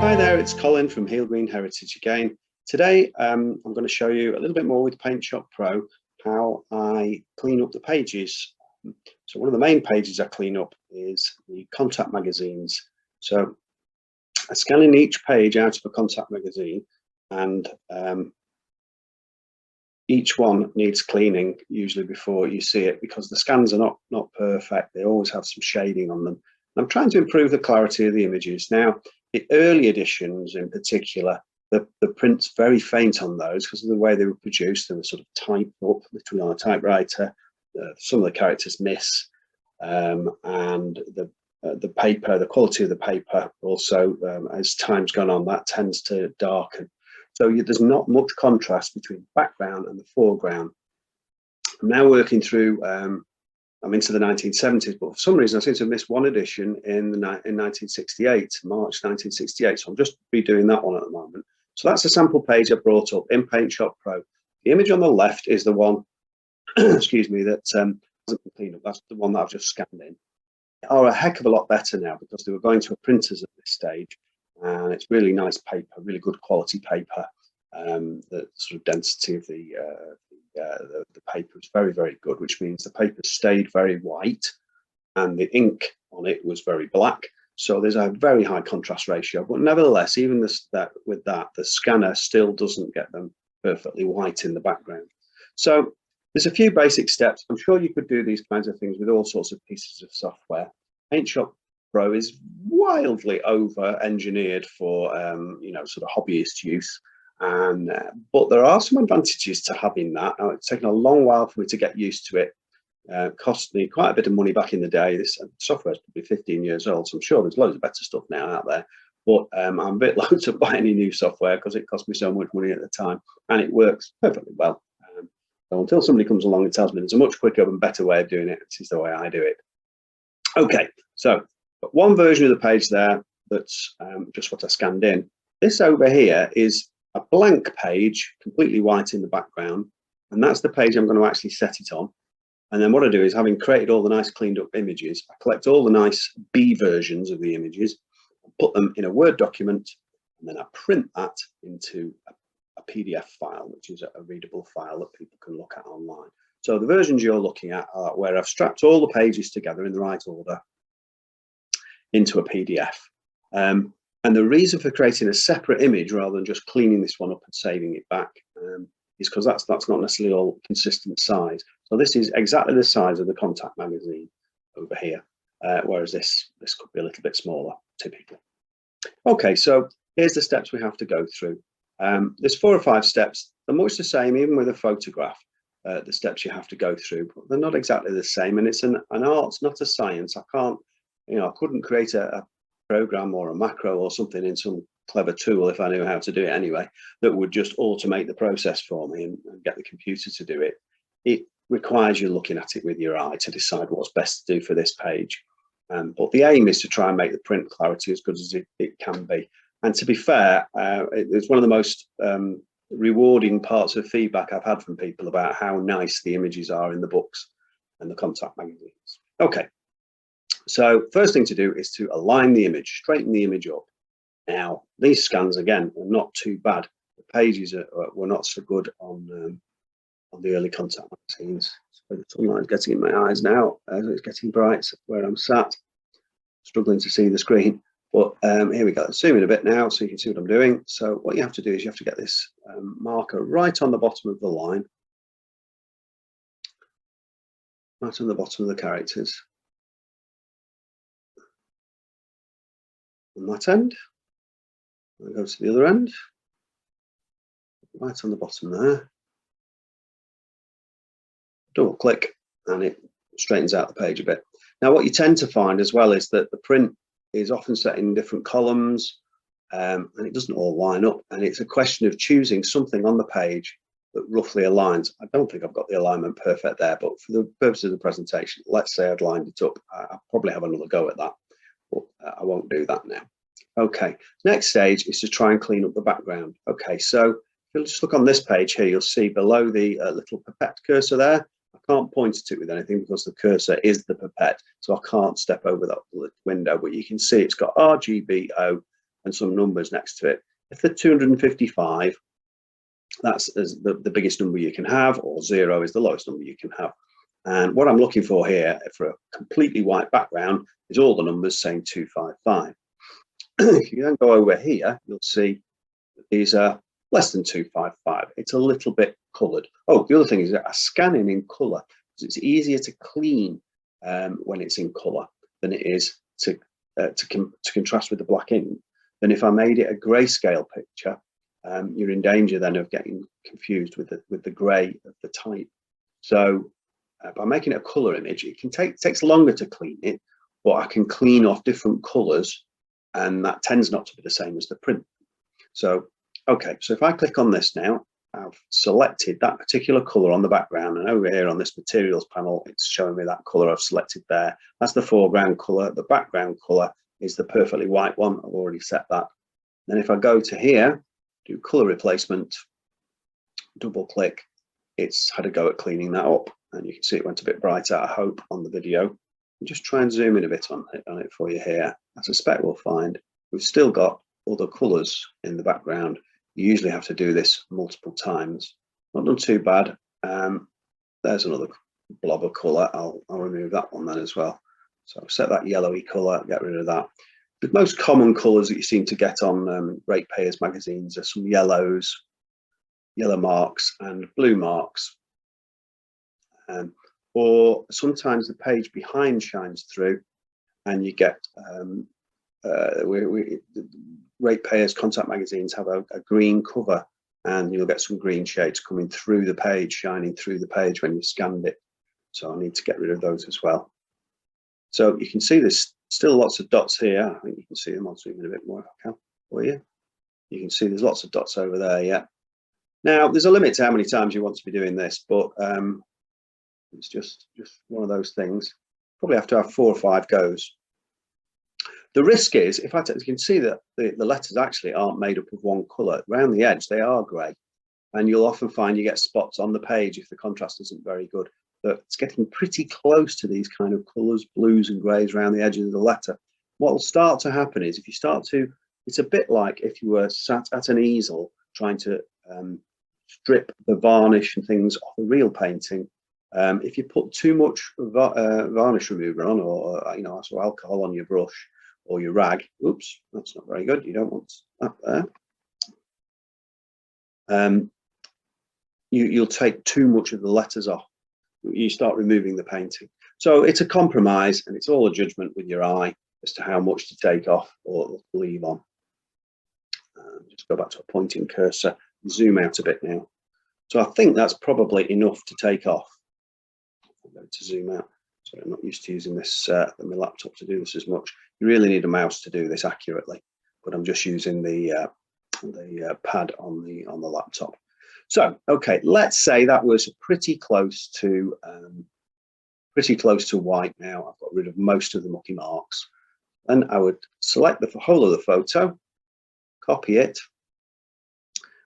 Hi there, it's Colin from Heal Green Heritage again. Today I'm going to show you a little bit more with Paint Shop Pro how I clean up the pages. So one of the main pages I clean up is the contact magazines. So I'm scanning each page out of a contact magazine, and each one needs cleaning usually before you see it, because the scans are not perfect. They always have some shading on them. I'm trying to improve the clarity of the images. Now, the early editions in particular, the print's very faint on those because of the way they were produced. They were sort of typed up literally on a typewriter. Some of the characters miss, and the paper, the quality of the paper also, as time's gone on, that tends to darken. So there's not much contrast between the background and the foreground. I'm now working through, I'm into the 1970s, but for some reason I seem to have missed one edition in 1968, March 1968. So I'm just redoing that one at the moment. So that's a sample page I brought up in Paint Shop Pro. The image on the left is the one, excuse me, that hasn't been cleaned up. That's the one that I've just scanned in. They are a heck of a lot better now because they were going to a printers at this stage, and it's really nice paper, really good quality paper. The sort of density of the paper is very, very good, which means the paper stayed very white and the ink on it was very black. So there's a very high contrast ratio, but nevertheless, even with that, the scanner still doesn't get them perfectly white in the background. So there's a few basic steps. I'm sure you could do these kinds of things with all sorts of pieces of software. Paint Shop Pro is wildly over-engineered for sort of hobbyist use. But there are some advantages to having that. It's taken a long while for me to get used to it. Cost me quite a bit of money back in the day. This software is probably 15 years old, so I'm sure there's loads of better stuff now out there. But I'm a bit loath to buy any new software because it cost me so much money at the time, and it works perfectly well. So until somebody comes along and tells me there's a much quicker and better way of doing it, this is the way I do it. Okay, so one version of the page there, that's just what I scanned in. This over here is a blank page, completely white in the background, and that's the page I'm going to actually set it on. And then what I do is, having created all the nice cleaned up images, I collect all the nice B versions of the images, put them in a Word document, and then I print that into a PDF file, which is a readable file that people can look at online. So the versions you're looking at are where I've strapped all the pages together in the right order into a PDF. And the reason for creating a separate image rather than just cleaning this one up and saving it back is because that's not necessarily all consistent size. So this is exactly the size of the contact magazine over here, whereas this could be a little bit smaller typically. Okay, so here's the steps we have to go through. There's 4 or 5 steps. They're much the same, even with a photograph. The steps you have to go through, but they're not exactly the same. And it's an art, not a science. I couldn't create a program or a macro or something in some clever tool, if I knew how to do it anyway, that would just automate the process for me and get the computer to do it. It requires you looking at it with your eye to decide what's best to do for this page. But the aim is to try and make the print clarity as good as it can be. And to be fair, it's one of the most rewarding parts of feedback I've had from people about how nice the images are in the books and the contact magazines. Okay, so first thing to do is to align the image, straighten the image up. Now, these scans, again, are not too bad. The pages were not so good on the early contact magazines. So the sunlight's getting in my eyes now as it's getting bright where I'm sat, struggling to see the screen. But here we go. Zoom in a bit now so you can see what I'm doing. So what you have to do is you have to get this marker right on the bottom of the line, right on the bottom of the characters. On that end, I'll go to the other end, right on the bottom there. Double click and it straightens out the page a bit. Now, what you tend to find as well is that the print is often set in different columns and it doesn't all line up, and it's a question of choosing something on the page that roughly aligns. I don't think I've got the alignment perfect there, but for the purposes of the presentation, let's say I'd lined it up. I'll probably have another go at that, but I won't do that now. Okay, next stage is to try and clean up the background. Okay, so if you'll just look on this page here, you'll see below the little pipette cursor there, I can't point at it with anything because the cursor is the pipette, so I can't step over that window, but you can see it's got RGBO and some numbers next to it. If they're 255, that's the biggest number you can have, or 0 is the lowest number you can have. And what I'm looking for here for a completely white background is all the numbers saying 255. If you then go over here, you'll see that these are less than 255. It's a little bit coloured. Oh, the other thing is that I scan in colour, because it's easier to clean when it's in colour than it is to contrast with the black ink. Than if I made it a grayscale picture, you're in danger then of getting confused with the grey of the type. So by making it a colour image, it takes longer to clean it, but I can clean off different colours, and that tends not to be the same as the print. So okay, so if I click on this now, I've selected that particular colour on the background, and over here on this materials panel, it's showing me that colour I've selected there. That's the foreground colour. The background colour is the perfectly white one. I've already set that. Then if I go to here, do colour replacement, double click, it's had a go at cleaning that up, and you can see it went a bit brighter, I hope, on the video. And just try and zoom in a bit on it for you here. I suspect we'll find we've still got other colours in the background. You usually have to do this multiple times. Not done too bad. There's another blob of colour. I'll remove that one then as well. So set that yellowy colour, get rid of that. The most common colours that you seem to get on ratepayers magazines are some yellows, yellow marks and blue marks. Or sometimes the page behind shines through and you get ratepayers contact magazines have a green cover, and you'll get some green shades coming through the page, shining through the page when you scanned it. So I need to get rid of those as well. So you can see there's still lots of dots here. I think you can see them. I'll zoom in a bit more if I can for you. You can see there's lots of dots over there, yeah. Now, there's a limit to how many times you want to be doing this, but it's just one of those things. Probably have to have 4 or 5 goes. The risk is, you can see that the letters actually aren't made up of one colour. Around the edge, they are grey. And you'll often find you get spots on the page if the contrast isn't very good. But it's getting pretty close to these kind of colours, blues and greys around the edges of the letter. What will start to happen is if you start to, it's a bit like if you were sat at an easel trying to strip the varnish and things off a real painting. If you put too much varnish remover on, or so alcohol on your brush or your rag, oops, that's not very good. You don't want that there. You'll take too much of the letters off. You start removing the painting. So it's a compromise, and it's all a judgment with your eye as to how much to take off or leave on. Just go back to a pointing cursor, zoom out a bit now. So I think that's probably enough to take off. I'm going to zoom out. So I'm not used to using this my laptop to do this as much. You really need a mouse to do this accurately, but I'm just using the pad on the laptop. So okay, let's say that was pretty close to white now. I've got rid of most of the mucky marks, and I would select the whole of the photo, copy it,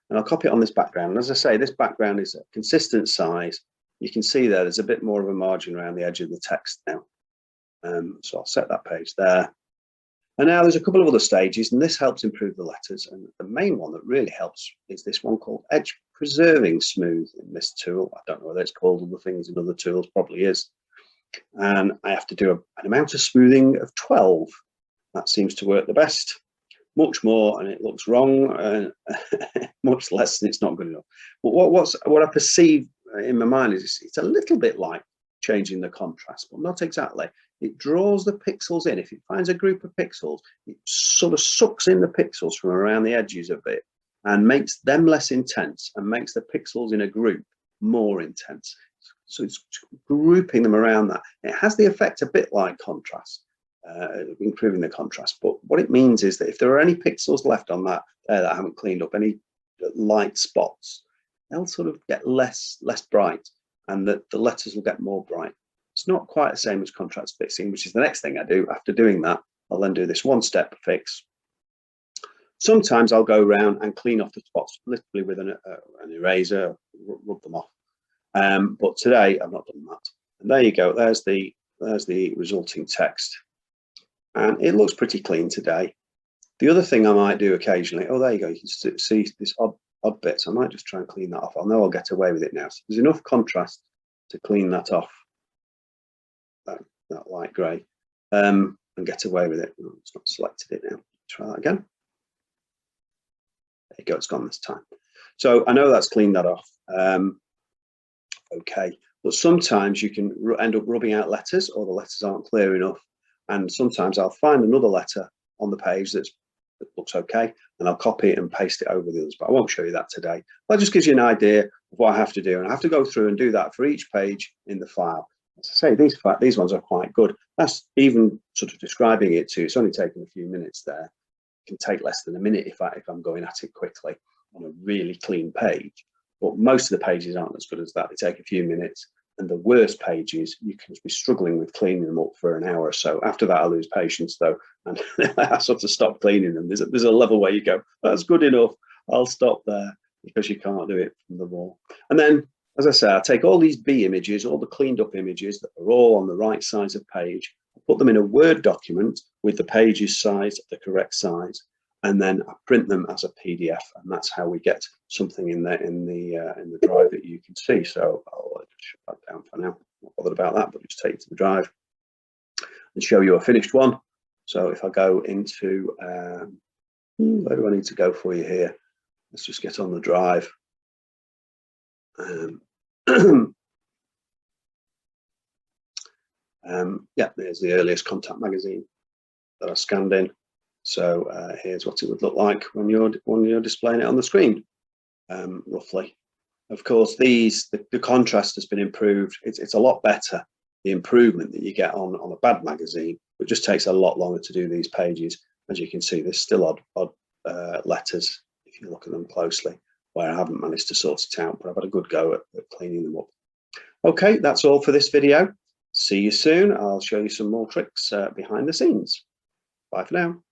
and I'll copy it on this background. And as I say, this background is a consistent size. You can see there's a bit more of a margin around the edge of the text now. So I'll set that page there. And now there's a couple of other stages, and this helps improve the letters. And the main one that really helps is this one called Edge Preserving Smooth in this tool. I don't know whether it's called other things in other tools, probably is. And I have to do an amount of smoothing of 12. That seems to work the best. Much more and it looks wrong, and much less and it's not good enough. But what I perceive in my mind is it's a little bit like changing the contrast, but not exactly. It draws the pixels in. If it finds a group of pixels, it sort of sucks in the pixels from around the edges of it and makes them less intense and makes the pixels in a group more intense. So it's grouping them around that. It has the effect a bit like contrast, improving the contrast. But what it means is that if there are any pixels left on that that I haven't cleaned up, any light spots, they'll sort of get less bright, and the letters will get more bright. It's not quite the same as contrast fixing, which is the next thing I do. After doing that, I'll then do this one-step fix. Sometimes I'll go around and clean off the spots literally with an eraser, rub them off. But today I've not done that. And there you go. There's the resulting text, and it looks pretty clean today. The other thing I might do occasionally, oh, there you go. You can see this odd bits. I might just try and clean that off. I know I'll get away with it now. So there's enough contrast to clean that off, that light grey, and get away with it. Oh, it's not selected it now. Try that again. There you go. It's gone this time. So I know that's cleaned that off. Okay, but sometimes you can end up rubbing out letters, or the letters aren't clear enough. And sometimes I'll find another letter on the page that looks okay, and I'll copy it and paste it over the others, but I won't show you that today. That just gives you an idea of what I have to do, and I have to go through and do that for each page in the file. As I say, these ones are quite good. That's even sort of describing it too. It's only taken a few minutes there. It can take less than a minute if I'm going at it quickly on a really clean page. But most of the pages aren't as good as that. They take a few minutes. And the worst pages, you can be struggling with cleaning them up for an hour or so. After that, I lose patience though, and I sort of stop cleaning them. There's a level where you go, that's good enough, I'll stop there, because you can't do it from the wall. And then, as I say, I take all these B images, all the cleaned up images that are all on the right size of page, put them in a Word document with the pages sized the correct size, and then I print them as a PDF, and that's how we get something in there in the drive that you can see. So I'll shut that down for now. Not bothered about that, but just take it to the drive and show you a finished one. So if I go into where do I need to go for you here? Let's just get on the drive. Yeah, there's the earliest contact magazine that I scanned in. So here's what it would look like when you're displaying it on the screen, roughly. Of course, the contrast has been improved. It's a lot better, the improvement that you get on a bad magazine. It just takes a lot longer to do these pages. As you can see, there's still odd letters if you look at them closely, where I haven't managed to sort it out, but I've had a good go at cleaning them up. Okay, that's all for this video. See you soon. I'll show you some more tricks behind the scenes. Bye for now.